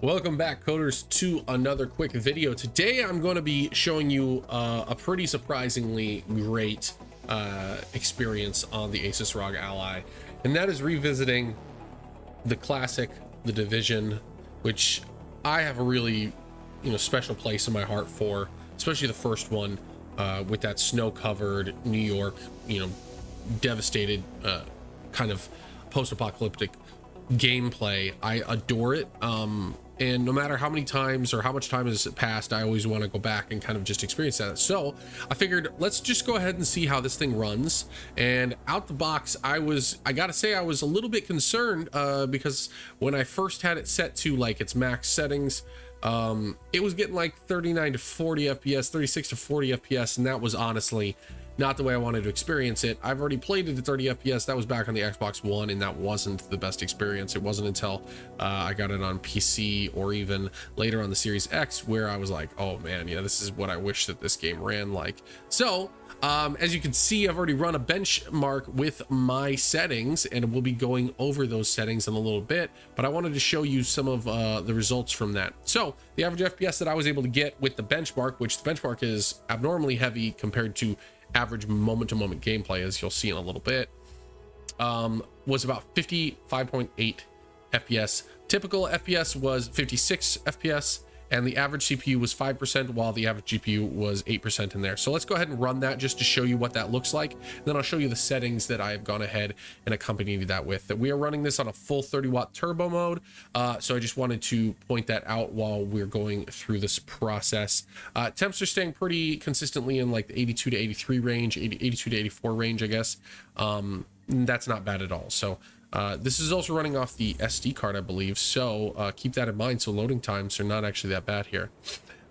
Welcome back, coders, to another quick video. Today I'm going to be showing you a pretty surprisingly great experience on the ASUS ROG Ally, and that is revisiting the classic, the Division, which I have a really special place in my heart for, especially the first one with that snow-covered New York, devastated kind of post-apocalyptic gameplay. I adore it, and no matter how many times or how much time has passed, I always want to go back and kind of just experience that. So I figured let's just go ahead and see how this thing runs. And out the box, I gotta say I was a little bit concerned because when I first had it set to like its max settings, it was getting like 39 to 40 FPS, 36 to 40 FPS, and that was honestly not the way I wanted to experience it. I've already played it at 30 FPS. That was back on the Xbox One, and that wasn't the best experience. It wasn't until I got it on PC or even later on the Series X where I was like, oh man, yeah, this is what I wish that this game ran like. So as you can see, I've already run a benchmark with my settings, and we'll be going over those settings in a little bit, but I wanted to show you some of the results from that. So the average FPS that I was able to get with the benchmark, which the benchmark is abnormally heavy compared to average moment-to-moment gameplay, as you'll see in a little bit, was about 55.8 FPS. Typical FPS was 56 FPS, and the average CPU was 5%, while the average GPU was 8% in there. So let's go ahead and run that just to show you what that looks like. And then I'll show you the settings that I've gone ahead and accompanied that with. That we are running this on a full 30-watt turbo mode. So I just wanted to point that out while we're going through this process. Temps are staying pretty consistently in like the 82 to 83 range, 82 to 84 range, I guess. That's not bad at all. So this is also running off the SD card, I believe, so keep that in mind. So loading times are not actually that bad here.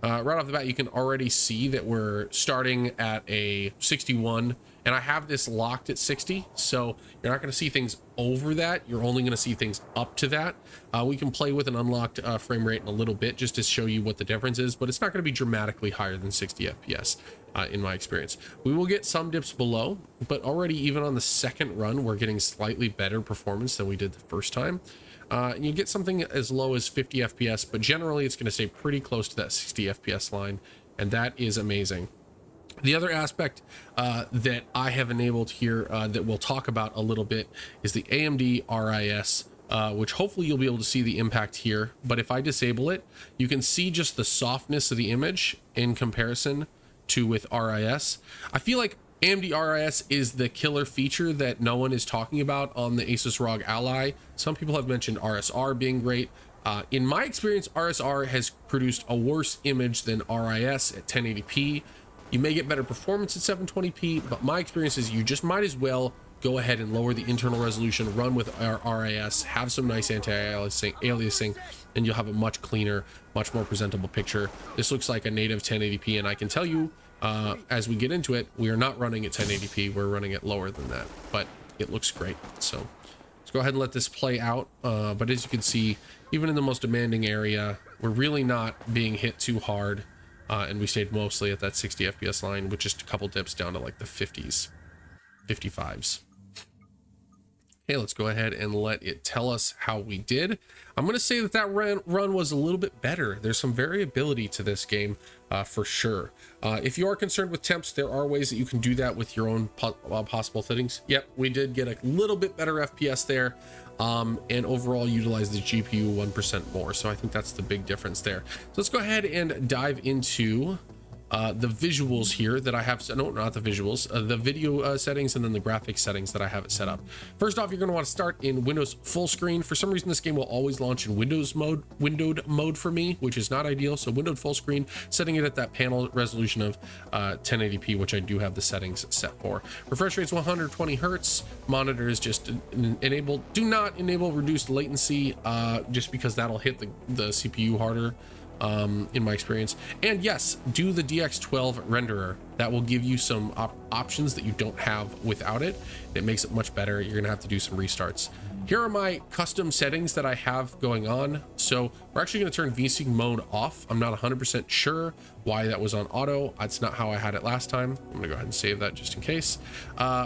Right off the bat, you can already see that we're starting at a 61, and I have this locked at 60, so you're not going to see things over that. You're only going to see things up to that. We can play with an unlocked frame rate in a little bit just to show you what the difference is, but it's not going to be dramatically higher than 60 FPS. In my experience, we will get some dips below, but already even on the second run, we're getting slightly better performance than we did the first time. And you get something as low as 50 FPS, but generally it's going to stay pretty close to that 60 FPS line, and that is amazing. The other aspect that I have enabled here that we'll talk about a little bit is the AMD RIS, which hopefully you'll be able to see the impact here. But if I disable it, you can see just the softness of the image in comparison to with RIS. I feel like AMD RIS is the killer feature that no one is talking about on the ASUS ROG Ally. Some people have mentioned RSR being great. In my experience, RSR has produced a worse image than RIS at 1080p. You may get better performance at 720p, but my experience is you just might as well go ahead and lower the internal resolution, run with RIS, have some nice anti-aliasing, and you'll have a much cleaner, much more presentable picture. This looks like a native 1080p, and I can tell you, as we get into it, we are not running at 1080p. We're running it lower than that, but it looks great. So let's go ahead and let this play out. But as you can see, even in the most demanding area, we're really not being hit too hard, and we stayed mostly at that 60 FPS line with just a couple dips down to like the 50s, 55s. Okay, let's go ahead and let it tell us how we did. I'm going to say that run was a little bit better. There's some variability to this game for sure. If you are concerned with temps, there are ways that you can do that with your own possible settings. Yep, we did get a little bit better FPS there, and overall utilize the GPU 1% more. So I think that's the big difference there. So let's go ahead and dive into the visuals here that I have. No, not the visuals, the video settings, and then the graphics settings that I have it set up. First off, you're going to want to start in Windows full screen. For some reason, this game will always launch in windowed mode for me, which is not ideal. So windowed full screen, setting it at that panel resolution of 1080p, which I do have the settings set for. Refresh rate's 120 hertz. Monitor is just enabled. Do not enable reduced latency, just because that'll hit the CPU harder. In my experience. And yes, do the DX12 renderer. That will give you some options that you don't have without it. It makes it much better. You're gonna have to do some restarts. Here are my custom settings that I have going on. So we're actually gonna turn VSync mode off. I'm not 100% sure why that was on auto. That's not how I had it last time. I'm gonna go ahead and save that just in case.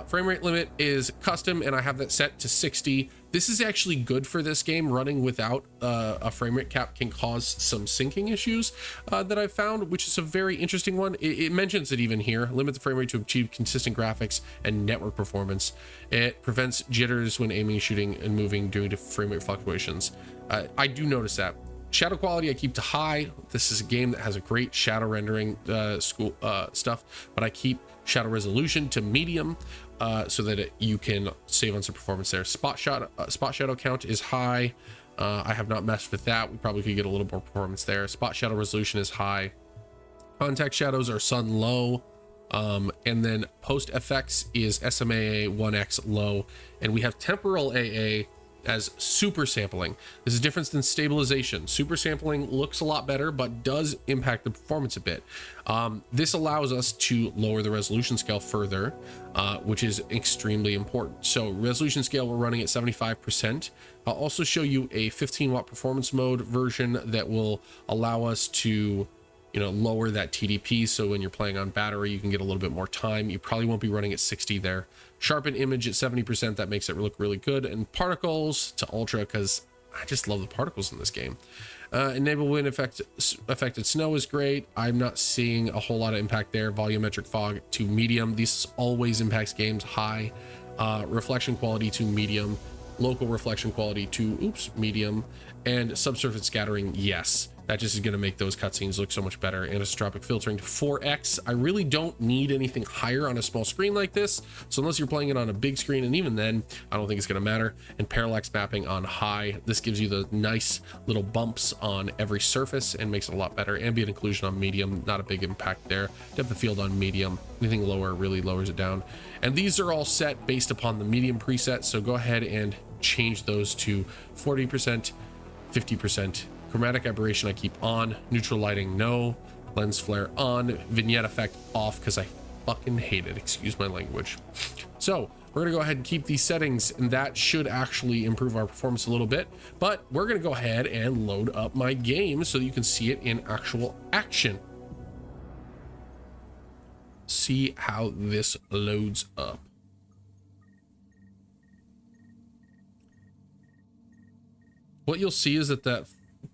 Frame rate limit is custom, and I have that set to 60. This is actually good for this game. Running without a frame rate cap can cause some syncing issues that I've found, which is a very interesting one. It mentions it even here. Limit the frame rate to achieve consistent graphics and network performance. It prevents jitters when aiming, shooting, and moving due to frame rate fluctuations. I do notice that. Shadow quality I keep to high. This is a game that has a great shadow rendering stuff, but I keep shadow resolution to medium so that you can save on some performance there. Spot shadow count is high. I have not messed with that. We probably could get a little more performance there. Spot shadow resolution is high. Contact shadows are sun low. And then post FX is SMAA 1x low. And we have temporal AA as super sampling. This is different than stabilization. Super sampling looks a lot better, but does impact the performance a bit. This allows us to lower the resolution scale further, which is extremely important. So resolution scale, we're running at 75%. I'll also show you a 15 watt performance mode version that will allow us to, you know, lower that TDP. So when you're playing on battery, you can get a little bit more time. You probably won't be running at 60 there. Sharpen image at 70%. That makes it look really good. And particles to ultra, because I just love the particles in this game. Enable wind affected snow is great. I'm not seeing a whole lot of impact there. Volumetric fog to medium. This always impacts games. High. Reflection quality to medium. Local reflection quality to medium. And subsurface scattering, yes. That just is going to make those cutscenes look so much better. Anisotropic filtering to 4x. I really don't need anything higher on a small screen like this. So unless you're playing it on a big screen, and even then, I don't think it's going to matter. And parallax mapping on high. This gives you the nice little bumps on every surface and makes it a lot better. Ambient occlusion on medium, not a big impact there. Depth of field on medium. Anything lower really lowers it down. And these are all set based upon the medium preset. So go ahead and change those to 40%, 50%. Chromatic aberration I keep on. Neutral lighting no. Lens flare on. Vignette effect off because I fucking hate it. Excuse my language. So we're gonna go ahead and keep these settings, and that should actually improve our performance a little bit. But we're gonna go ahead and load up my game so you can see it in actual action. See how this loads up. What you'll see is that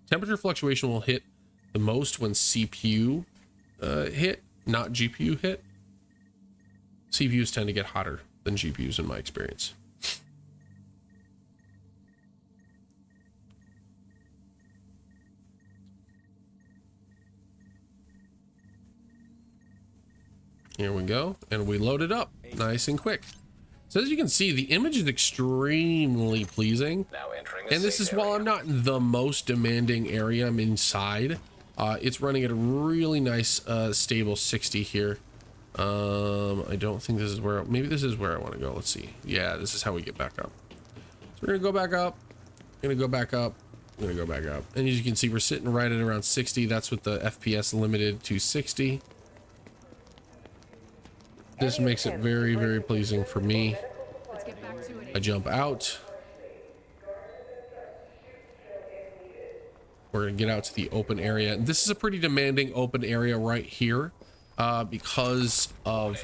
temperature fluctuation will hit the most when CPU hit, not GPU hit. CPUs tend to get hotter than GPUs in my experience. Here we go, and we load it up nice and quick. So as you can see, the image is extremely pleasing. And this is while I'm not in the most demanding area, I'm inside. It's running at a really nice stable 60 here. I don't think this is where, maybe this is where I want to go. Let's see. Yeah, this is how we get back up. So we're gonna go back up, gonna go back up, gonna go back up. And as you can see, we're sitting right at around 60. That's with the FPS limited to 60. This makes it very, very pleasing for me. I jump out. We're gonna get out to the open area. This is a pretty demanding open area right here because of,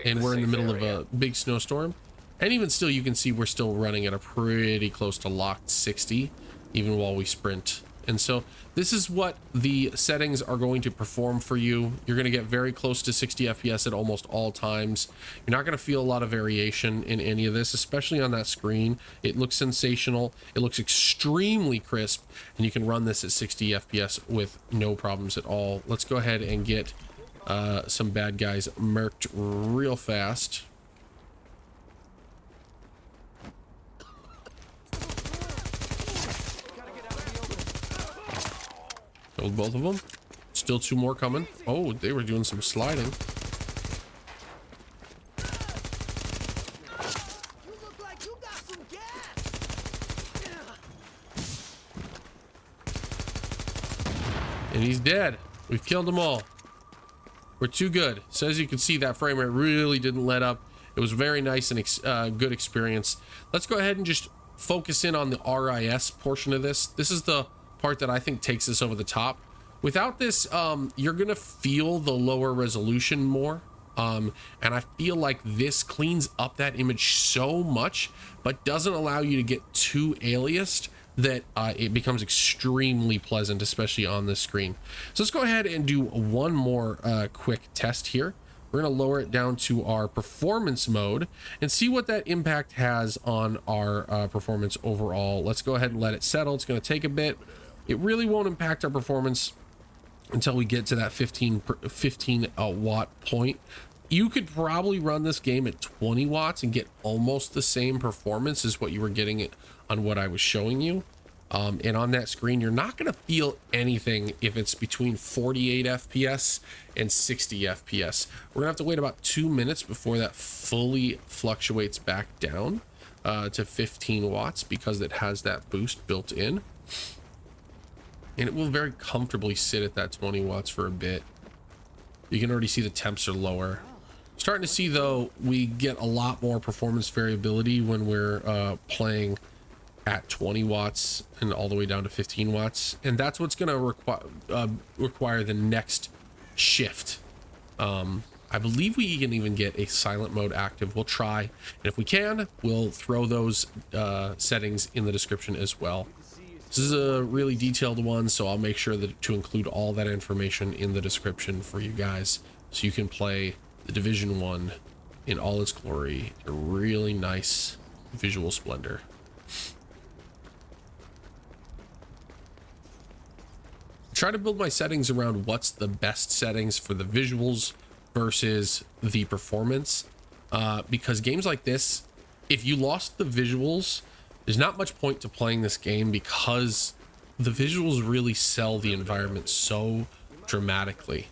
and we're in the middle of a big snowstorm. And even still, you can see we're still running at a pretty close to locked 60, even while we sprint. And so this is what the settings are going to perform for you. You're going to get very close to 60 FPS at almost all times. You're not going to feel a lot of variation in any of this, especially on that screen. It looks sensational. It looks extremely crisp, and you can run this at 60 FPS with no problems at all. Let's go ahead and get some bad guys murked real fast. Killed both of them. Still two more coming. Oh, they were doing some sliding. You look like you got some gas. And he's dead. We've killed them all. We're too good. So as you can see, that frame rate really didn't let up. It was very nice and good experience. Let's go ahead and just focus in on the RIS portion of this. This is the part that I think takes this over the top. Without this, you're gonna feel the lower resolution more. And I feel like this cleans up that image so much, but doesn't allow you to get too aliased that it becomes extremely pleasant, especially on this screen. So let's go ahead and do one more quick test here. We're going to lower it down to our performance mode and see what that impact has on our performance overall. Let's go ahead and let it settle. It's going to take a bit. It really won't impact our performance until we get to that 15 watt point. You could probably run this game at 20 watts and get almost the same performance as what you were getting on what I was showing you. And on that screen, you're not going to feel anything if it's between 48 FPS and 60 FPS. We're going to have to wait about 2 minutes before that fully fluctuates back down to 15 watts because it has that boost built in. And it will very comfortably sit at that 20 watts for a bit. You can already see the temps are lower. Starting to see, though, we get a lot more performance variability when we're playing at 20 watts and all the way down to 15 watts. And that's what's going to require the next shift. I believe we can even get a silent mode active. We'll try. And if we can, we'll throw those settings in the description as well. This is a really detailed one, so I'll make sure to include all that information in the description for you guys, so you can play the Division 1 in all its glory, a really nice visual splendor. Try to build my settings around what's the best settings for the visuals versus the performance, because games like this, if you lost the visuals, there's not much point to playing this game, because the visuals really sell the environment so dramatically.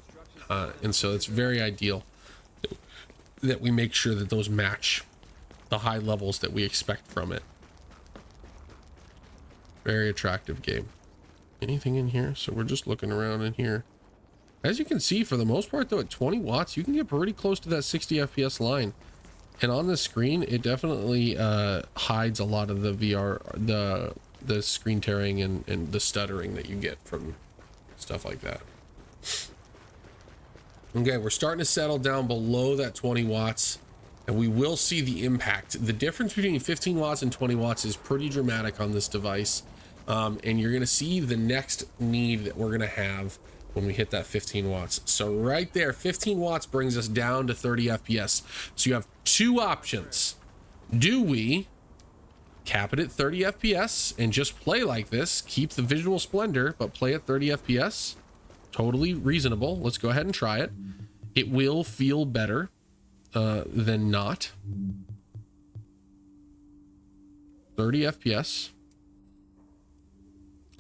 And so it's very ideal that we make sure that those match the high levels that we expect from it. Very attractive game. Anything in here? So we're just looking around in here. As you can see, for the most part, though, at 20 watts, you can get pretty close to that 60 FPS line. And on the screen, it definitely hides a lot of the VR, the screen tearing and the stuttering that you get from stuff like that. Okay, we're starting to settle down below that 20 watts, and we will see the impact. The difference between 15 watts and 20 watts is pretty dramatic on this device. And you're going to see the next need that we're going to have when we hit that 15 watts. So right there, 15 watts brings us down to 30 FPS. So you have two options. Do we cap it at 30 FPS and just play like this, keep the visual splendor, but play at 30 FPS? Totally reasonable. Let's go ahead and try it. It will feel better than not. 30 FPS.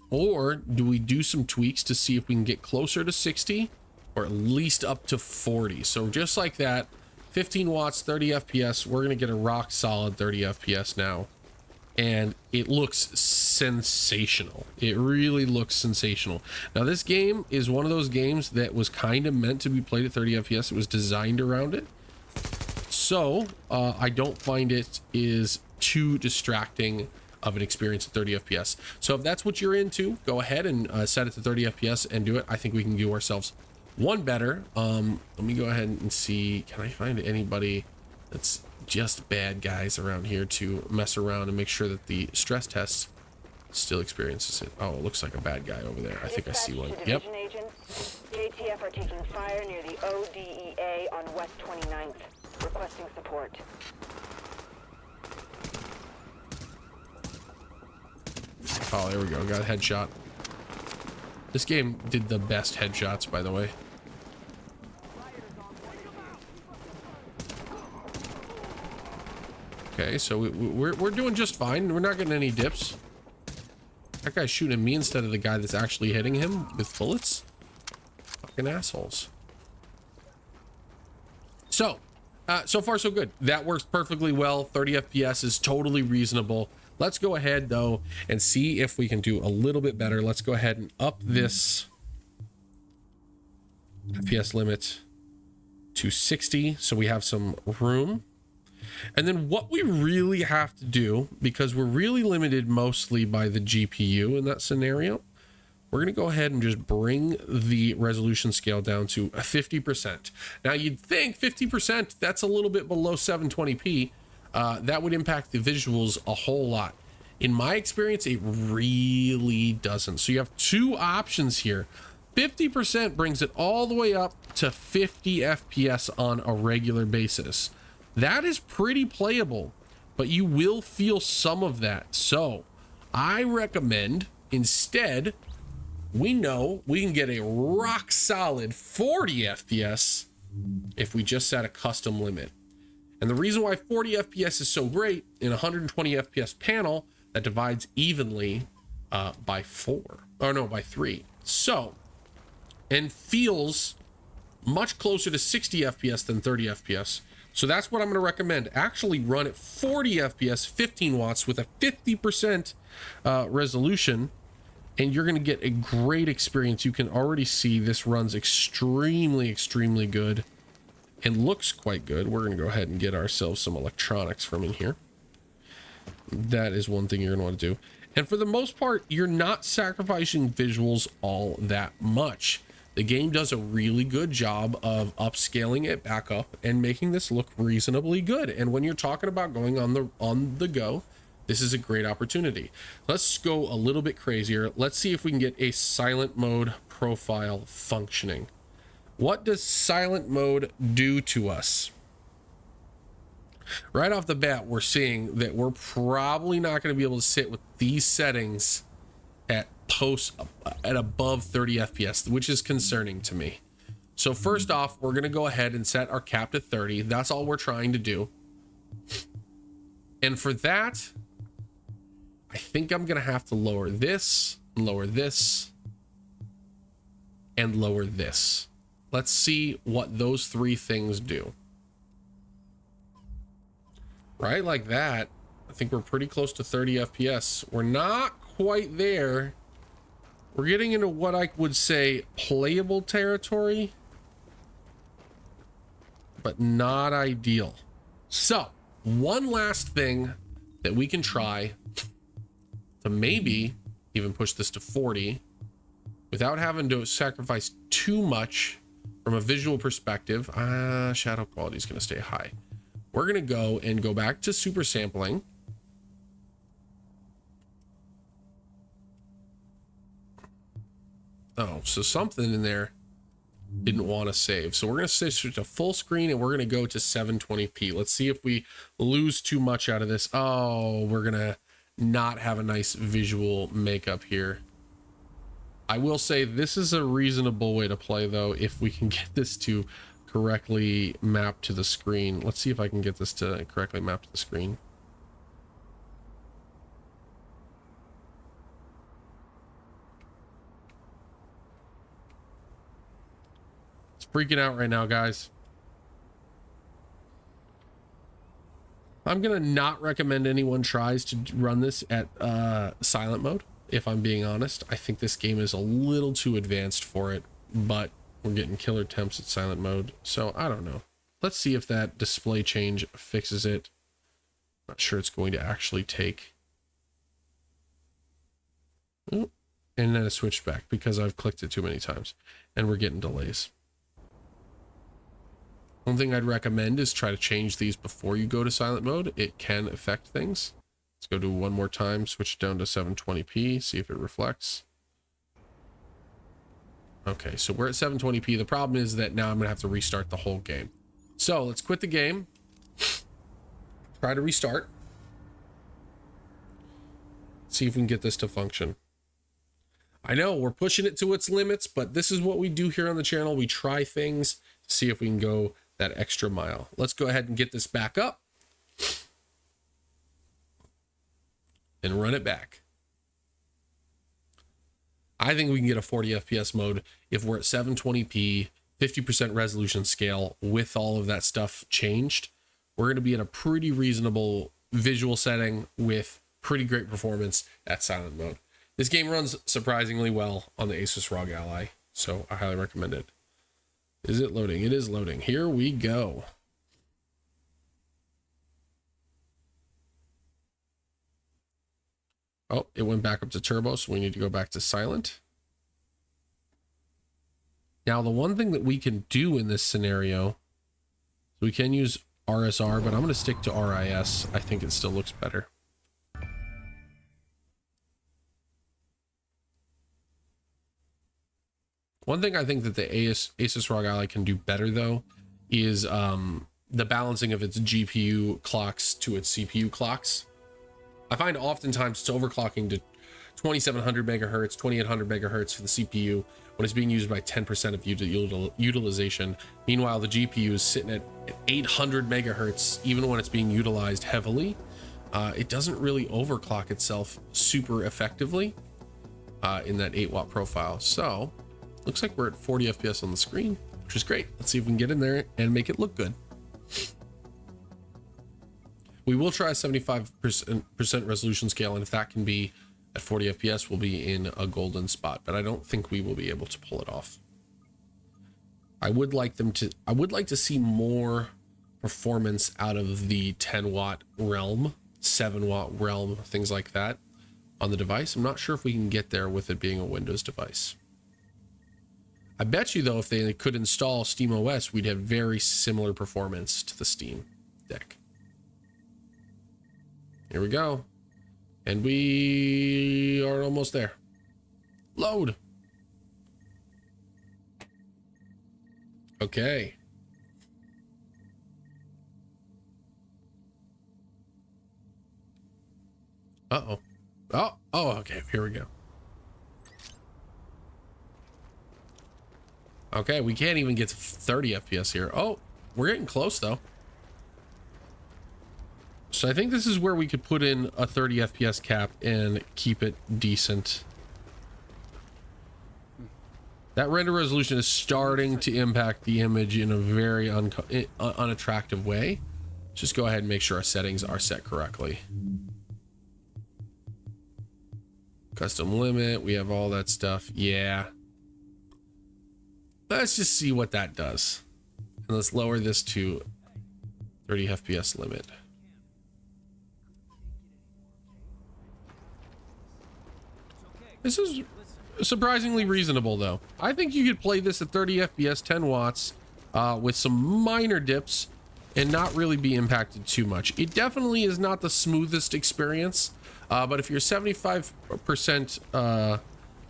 Or do we do some tweaks to see if we can get closer to 60 or at least up to 40? So just like that, 15 watts, 30 FPS, we're going to get a rock solid 30 FPS now. And it looks sensational. It really looks sensational. Now, this game is one of those games that was kind of meant to be played at 30 FPS. It was designed around it. So I don't find it is too distracting of an experience at 30 FPS. So if that's what you're into, go ahead and set it to 30 FPS and do it. I think we can do ourselves one better. Let me go ahead and see, can I find anybody that's just bad guys around here to mess around and make sure that the stress test still experiences it. Oh, it looks like a bad guy over there. I think I see one. Yep. The ATF are taking fire near the ODEA on West 29th. Requesting support. Oh, there we go. Got a headshot. This game did the best headshots, by the way. Okay, so we're doing just fine. We're not getting any dips. That guy's shooting at me instead of the guy that's actually hitting him with bullets. Fucking assholes. So, so far so good. That works perfectly well. 30 FPS is totally reasonable. Let's go ahead, though, and see if we can do a little bit better. Let's go ahead and up this FPS limit to 60 so we have some room. And then what we really have to do, because we're really limited mostly by the GPU in that scenario, we're going to go ahead and just bring the resolution scale down to 50%. Now you'd think 50%, that's a little bit below 720p. That would impact the visuals a whole lot. In my experience, it really doesn't. So you have two options here. 50% brings it all the way up to 50 FPS on a regular basis. That is pretty playable, but you will feel some of that. So I recommend instead, we know we can get a rock solid 40 FPS if we just set a custom limit. And the reason why 40 FPS is so great, in a 120 FPS panel that divides evenly by 3. So, and feels much closer to 60 FPS than 30 FPS. So that's what I'm going to recommend. Actually run at 40 FPS, 15 watts with a 50% resolution, and you're going to get a great experience. You can already see this runs extremely good and looks quite good. We're going to go ahead and get ourselves some electronics from in here. That is one thing you're going to want to do. And for the most part, you're not sacrificing visuals all that much. The game does a really good job of upscaling it back up and making this look reasonably good. And when you're talking about going on the go, this is a great opportunity. Let's go a little bit crazier. Let's see if we can get a silent mode profile functioning. What does silent mode do to us? Right off the bat, we're seeing that we're probably not going to be able to sit with these settings at above 30 FPS, which is concerning to me. So first off, we're going to go ahead and set our cap to 30. That's all we're trying to do. And for that, I think I'm going to have to lower this, and lower this. Let's see what those three things do. Right, like that. I think we're pretty close to 30 FPS. We're not quite there. We're getting into what I would say playable territory, but not ideal. So, one last thing that we can try to maybe even push this to 40 without having to sacrifice too much from a visual perspective. Shadow quality is going to stay high. We're going to go back to super sampling. Oh, so something in there didn't want to save. So we're going to switch to full screen and we're going to go to 720p. Let's see if we lose too much out of this. Oh, we're going to not have a nice visual makeup here. I will say this is a reasonable way to play though, if we can get this to correctly map to the screen. Let's see if I can get this to correctly map to the screen. It's freaking out right now, guys. I'm gonna not recommend anyone tries to run this at silent mode, if I'm being honest. I think this game is a little too advanced for it, but we're getting killer temps at silent mode, so I don't know. Let's see if that display change fixes it. Not sure it's going to actually take. Oh, and then it switched back because I've clicked it too many times and we're getting delays. One thing I'd recommend is try to change these before you go to silent mode. It can affect things. Let's go do one more time, switch down to 720p, see if it reflects. Okay, so we're at 720p. The problem is that now I'm gonna have to restart the whole game. So let's quit the game. Try to restart. See if we can get this to function. I know we're pushing it to its limits, but this is what we do here on the channel. We try things to see if we can go that extra mile. Let's go ahead and get this back up and run it back. I think we can get a 40 FPS mode if we're at 720p, 50% resolution scale with all of that stuff changed. We're going to be in a pretty reasonable visual setting with pretty great performance at silent mode. This game runs surprisingly well on the ASUS ROG Ally, so I highly recommend it. Is it loading? It is loading. Here we go. Oh, it went back up to turbo, so we need to go back to silent. Now, the one thing that we can do in this scenario, we can use RSR, but I'm going to stick to RIS. I think it still looks better. One thing I think that the ASUS ROG Ally can do better, though, is the balancing of its GPU clocks to its CPU clocks. I find oftentimes it's overclocking to 2700 megahertz, 2800 megahertz for the CPU when it's being used by 10% of utilization. Meanwhile, the GPU is sitting at 800 megahertz even when it's being utilized heavily. It doesn't really overclock itself super effectively in that 8-watt profile. So looks like we're at 40 FPS on the screen, which is great. Let's see if we can get in there and make it look good. We will try a 75% resolution scale, and if that can be at 40 FPS, we'll be in a golden spot, but I don't think we will be able to pull it off. I would like to see more performance out of the 10-watt realm, 7-watt realm, things like that on the device. I'm not sure if we can get there with it being a Windows device. I bet you, though, if they could install SteamOS, we'd have very similar performance to the Steam Deck. Here we go. And we are almost there. Load. Okay. Uh-oh. Oh, okay. Here we go. Okay, we can't even get to 30 FPS here. Oh, we're getting close, though. So I think this is where we could put in a 30 FPS cap and keep it decent. That render resolution is starting to impact the image in a very unattractive way. Just go ahead and make sure our settings are set correctly. Custom limit, we have all that stuff. Yeah. Let's just see what that does. And let's lower this to 30 FPS limit. This is surprisingly reasonable, though. I think you could play this at 30 FPS, 10 watts, with some minor dips and not really be impacted too much. It definitely is not the smoothest experience, but if you're 75%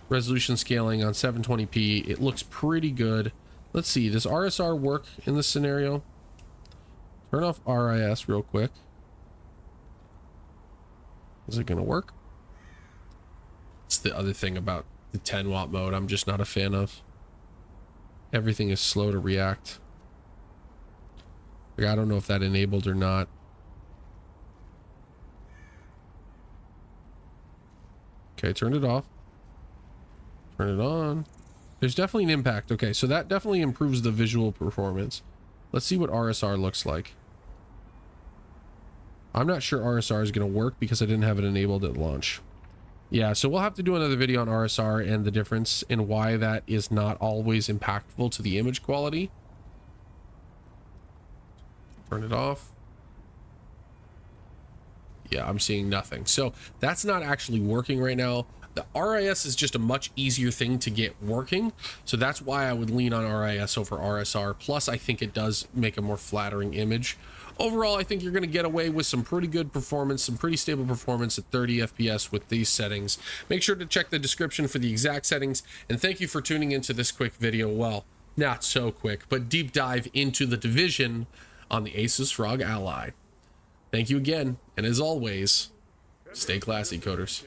resolution scaling on 720p, it looks pretty good. Let's see, does RSR work in this scenario? Turn off RIS real quick. Is it gonna work? It's the other thing about the 10-watt mode I'm just not a fan of. Everything is slow to react. Like, I don't know if that enabled or not. Okay, turn it off. Turn it on. There's definitely an impact. Okay, so that definitely improves the visual performance. Let's see what RSR looks like. I'm not sure RSR is going to work because I didn't have it enabled at launch. Yeah, so we'll have to do another video on RSR and the difference in why that is not always impactful to the image quality. Turn it off. Yeah, I'm seeing nothing. So that's not actually working right now. The RIS is just a much easier thing to get working. So that's why I would lean on RIS over RSR. Plus, I think it does make a more flattering image. Overall, I think you're going to get away with some pretty good performance, some pretty stable performance at 30 FPS with these settings. Make sure to check the description for the exact settings. And thank you for tuning into this quick video. Well, not so quick, but deep dive into the division on the ASUS ROG Ally. Thank you again. And as always, stay classy, coders.